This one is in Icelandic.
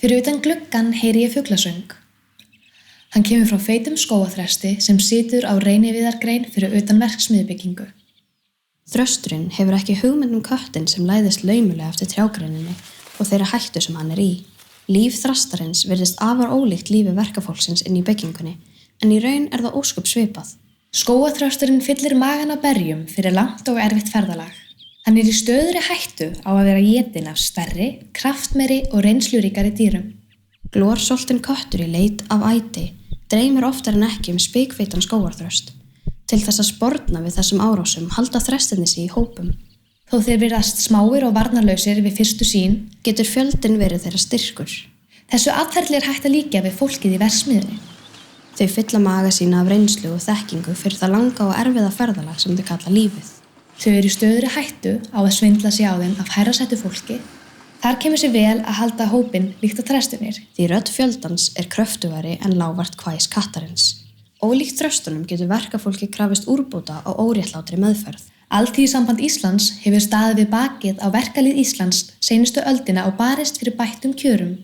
Fyrir utan gluggann heyri ég fuglasöng. Hann kemur frá feitum skógarþresti sem situr á reyniviðargrein fyrir utan verksmiðjubyggingu. Þrösturinn hefur ekki hugmynd köttinn sem læðist laumulega eftir trjágreininni og þeirra hættu sem hann í. Líf þrastarins virðist afar ólíkt lífi verkafólksins inn í byggingunni, en í raun það ósköp svipað. Skógarþrösturinn fyllir magann á berjum fyrir langt og erfitt ferðalag. Hann í stöðugri hættu á að vera étinn af stærri, kraftmeiri og reynsluríkari dýrum. Glorsoltinn köttur í leit af æti dreymir oftar en ekki spikfeitan skógarþröst. Til þess að sporna við þessum árásum halda þrestirnir sig í hópum. Þó þeir virðast smáir og varnarlausir við fyrstu sýn, getur fjöldinn verið þeirra styrkur. Þessu atferli hægt að líkja við fólkið í verksmiðjunni. Þau fylla maga sína af reynslu og þekkingu fyrir það langa og erfiða ferðalag sem þau kalla lífið. Þau eru í stöðugri hættu á að svindla sig á þeim af hærra settu fólki. Þar kemur sér vel að halda hópinn líkt á þrestunir. Því rödd fjöldans kröftugari en lágvært hvæs kattarins. Ólíkt þröstunum getur verkafólki krafist úrbóta á óréttlátri meðferð. Alþýðusamband Íslands hefur staðið við bakið á verkalýð Íslands seinustu öldina og barist fyrir bættum kjörum